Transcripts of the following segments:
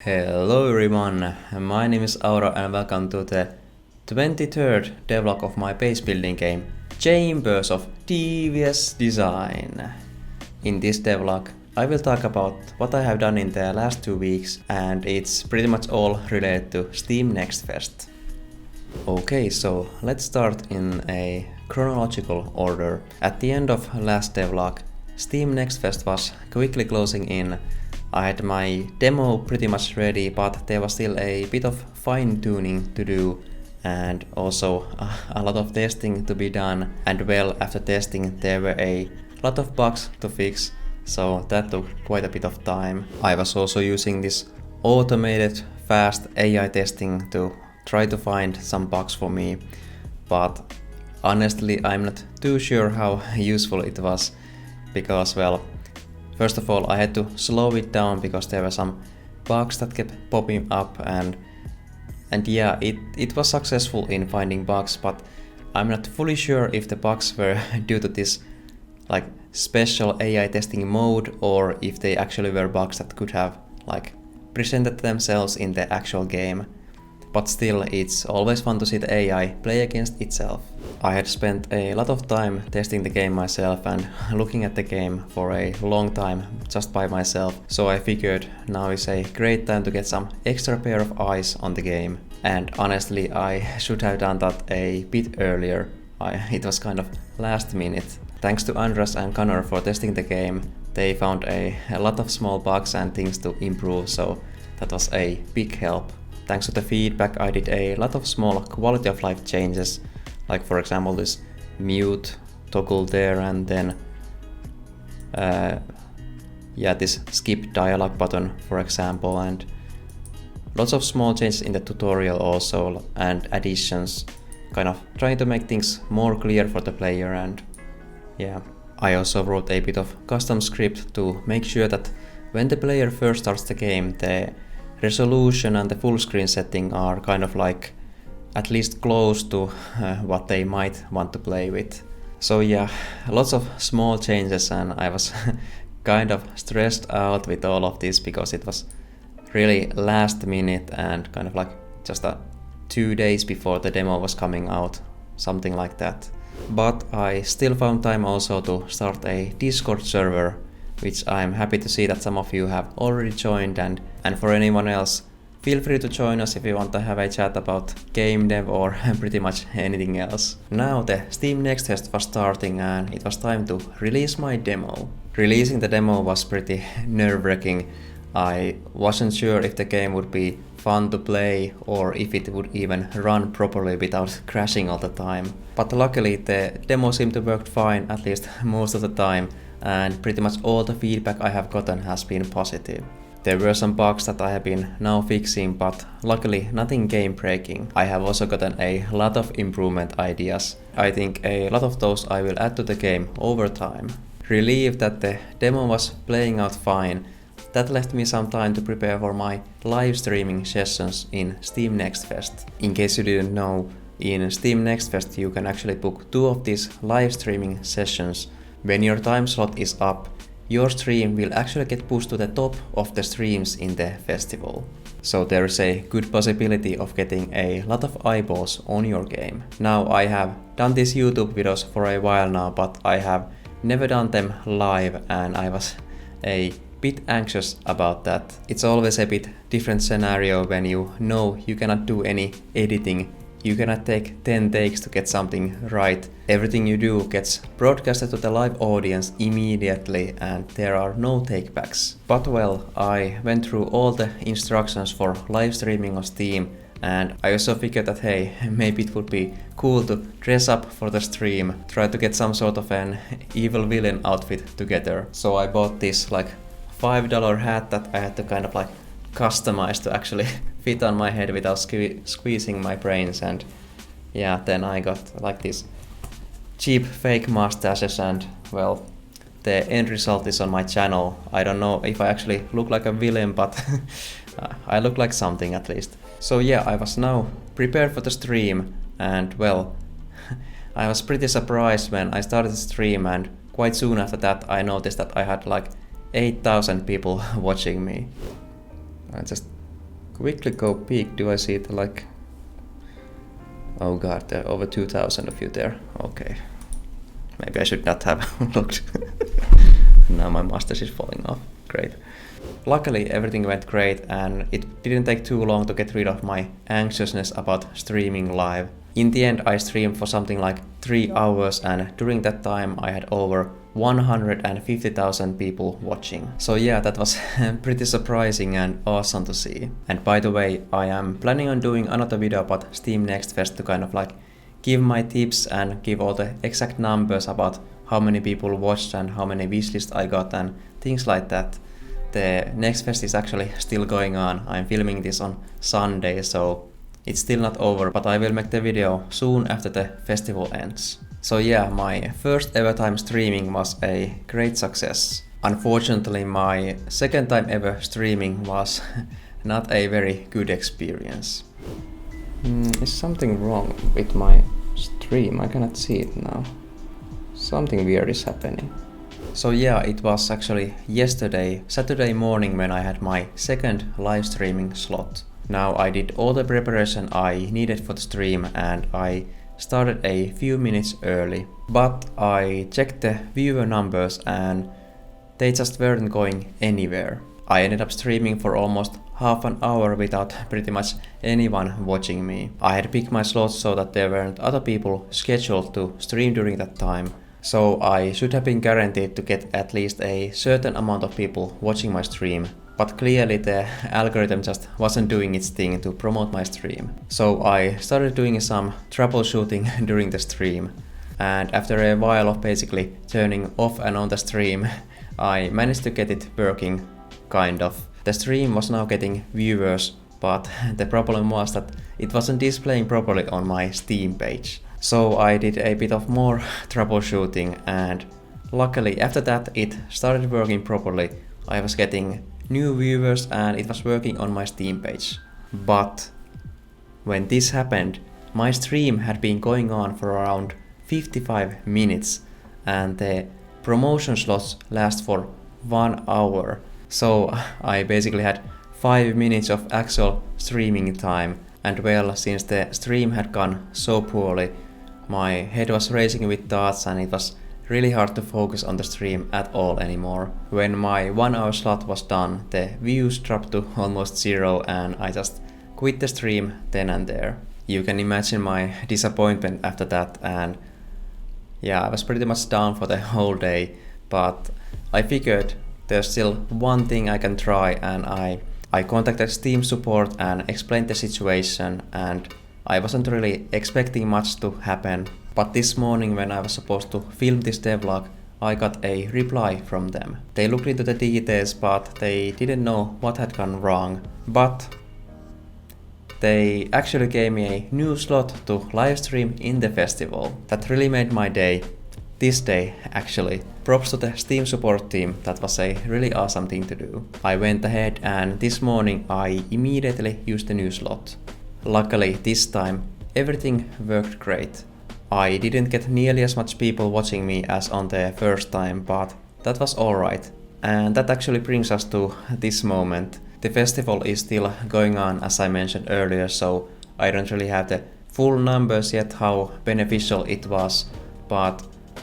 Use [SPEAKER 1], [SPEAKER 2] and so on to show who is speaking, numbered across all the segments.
[SPEAKER 1] Hello everyone, my name is Auro and welcome to the 23rd devlog of my base building game, Chambers of Devious Design. In this devlog, I will talk about what I have done in the last 2 weeks, and it's pretty much all related to Steam Next Fest. Okay, so let's start in a chronological order. At the end of last devlog, Steam Next Fest was quickly closing in. I had my demo pretty much ready, but there was still a bit of fine-tuning to do and also a lot of testing to be done, and well, after testing there were a lot of bugs to fix, so that took quite a bit of time. I was also using this automated fast AI testing to try to find some bugs for me, but honestly I'm not too sure how useful it was because, well, first of all, I had to slow it down because there were some bugs that kept popping up, and yeah, it was successful in finding bugs, but I'm not fully sure if the bugs were due to this like special AI testing mode or if they actually were bugs that could have like presented themselves in the actual game. But still, it's always fun to see the AI play against itself. I had spent a lot of time testing the game myself and looking at the game for a long time just by myself, so I figured now is a great time to get some extra pair of eyes on the game. And honestly, I should have done that a bit earlier. It was kind of last minute. Thanks to Andras and Connor for testing the game. They found a lot of small bugs and things to improve, so that was a big help. Thanks to the feedback, I did a lot of small quality of life changes, like for example this mute toggle there, and then this skip dialogue button for example, and lots of small changes in the tutorial also, and additions, kind of trying to make things more clear for the player. And yeah, I also wrote a bit of custom script to make sure that when the player first starts the game, the resolution and the full screen setting are kind of like at least close to what they might want to play with. So yeah, lots of small changes, and I was kind of stressed out with all of this because it was really last minute and kind of like just 2 days before the demo was coming out, something like that. But I still found time also to start a Discord server, which I'm happy to see that some of you have already joined, and for anyone else, feel free to join us if you want to have a chat about game dev or pretty much anything else. Now the Steam Next Fest was starting and it was time to release my demo. Releasing the demo was pretty nerve-wracking. I wasn't sure if the game would be fun to play or if it would even run properly without crashing all the time. But luckily the demo seemed to work fine, at least most of the time, and pretty much all the feedback I have gotten has been positive. There were some bugs that I have been now fixing, but luckily nothing game breaking. I have also gotten a lot of improvement ideas. I think a lot of those I will add to the game over time. Relieved that the demo was playing out fine, that left me some time to prepare for my live streaming sessions in Steam Next Fest. In case you didn't know, in Steam Next Fest you can actually book 2 of these live streaming sessions. When your time slot is up, your stream will actually get pushed to the top of the streams in the festival. So there is a good possibility of getting a lot of eyeballs on your game. Now I have done these YouTube videos for a while now, but I have never done them live, and I was a bit anxious about that. It's always a bit different scenario when you know you cannot do any editing. You cannot take 10 takes to get something right. Everything you do gets broadcasted to the live audience immediately and there are no takebacks. But well, I went through all the instructions for live streaming on Steam, and I also figured that hey, maybe it would be cool to dress up for the stream, try to get some sort of an evil villain outfit together. So I bought this like $5 hat that I had to kind of like customize to actually fit on my head without squeezing my brains, and yeah, then I got like these cheap fake mustaches, and well, the end result is on my channel. I don't know if I actually look like a villain, but I look like something at least. So yeah, I was now prepared for the stream, and well, I was pretty surprised when I started the stream, and quite soon after that I noticed that I had like 8,000 people watching me. I just quickly go peek. Do I see it like... Oh god, there are over 2,000 of you there. Okay. Maybe I should not have looked. Now my mustache is falling off. Great. Luckily everything went great and it didn't take too long to get rid of my anxiousness about streaming live. In the end I streamed for something like 3 hours and during that time I had over 150,000 people watching. So yeah, that was pretty surprising and awesome to see. And by the way, I am planning on doing another video about Steam Next Fest to kind of like give my tips and give all the exact numbers about how many people watched and how many wishlists I got and things like that. The Next Fest is actually still going on. I'm filming this on Sunday, so it's still not over, but I will make the video soon after the festival ends. So yeah, my first ever time streaming was a great success. Unfortunately, my second time ever streaming was not a very good experience. Is something wrong with my stream? I cannot see it now. Something weird is happening. So yeah, it was actually yesterday, Saturday morning, when I had my second live streaming slot. Now I did all the preparation I needed for the stream and I started a few minutes early. But I checked the viewer numbers and they just weren't going anywhere. I ended up streaming for almost half an hour without pretty much anyone watching me. I had picked my slots so that there weren't other people scheduled to stream during that time. So I should have been guaranteed to get at least a certain amount of people watching my stream. But clearly the algorithm just wasn't doing its thing to promote my stream. So I started doing some troubleshooting during the stream. And after a while of basically turning off and on the stream, I managed to get it working, kind of. The stream was now getting viewers, but the problem was that it wasn't displaying properly on my Steam page. So I did a bit of more troubleshooting and luckily after that it started working properly. I was getting new viewers and it was working on my Steam page. But when this happened, my stream had been going on for around 55 minutes and the promotion slots last for 1 hour. So I basically had 5 minutes of actual streaming time, and well, since the stream had gone so poorly, my head was racing with thoughts and it was really hard to focus on the stream at all anymore. When my 1 hour slot was done, the views dropped to almost 0 and I just quit the stream then and there. You can imagine my disappointment after that, and yeah, I was pretty much down for the whole day, but I figured there's still one thing I can try, and I contacted Steam support and explained the situation, and I wasn't really expecting much to happen. But this morning when I was supposed to film this devlog, I got a reply from them. They looked into the details, but they didn't know what had gone wrong. But they actually gave me a new slot to livestream in the festival. That really made my day. This day, actually. Props to the Steam support team, that was a really awesome thing to do. I went ahead and this morning I immediately used the new slot. Luckily, this time, everything worked great. I didn't get nearly as much people watching me as on the first time, but that was alright. And that actually brings us to this moment. The festival is still going on, as I mentioned earlier, so I don't really have the full numbers yet how beneficial it was, but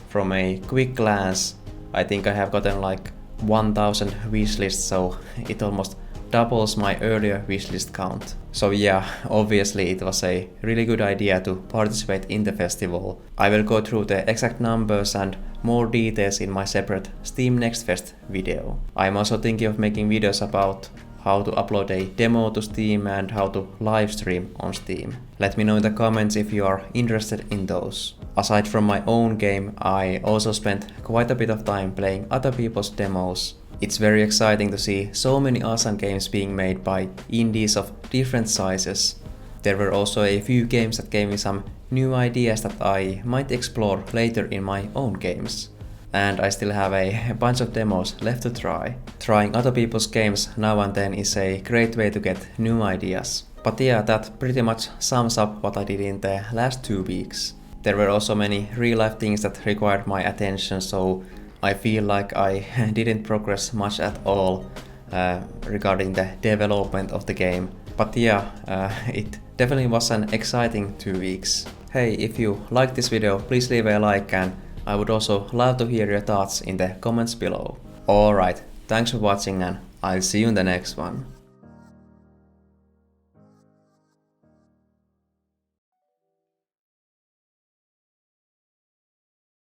[SPEAKER 1] from a quick glance, I think I have gotten like 1000 wishlists, so it almost doubles my earlier wishlist count. So yeah, obviously it was a really good idea to participate in the festival. I will go through the exact numbers and more details in my separate Steam Next Fest video. I'm also thinking of making videos about how to upload a demo to Steam and how to live stream on Steam. Let me know in the comments if you are interested in those. Aside from my own game, I also spent quite a bit of time playing other people's demos. It's very exciting to see so many awesome games being made by indies of different sizes. There were also a few games that gave me some new ideas that I might explore later in my own games. And I still have a bunch of demos left to try. Trying other people's games now and then is a great way to get new ideas. But yeah, that pretty much sums up what I did in the last 2 weeks. There were also many real-life things that required my attention, so I feel like I didn't progress much at all regarding the development of the game. But yeah, it definitely was an exciting 2 weeks. Hey, if you liked this video, please leave a like, and I would also love to hear your thoughts in the comments below. Alright, thanks for watching, and I'll see you in the next one.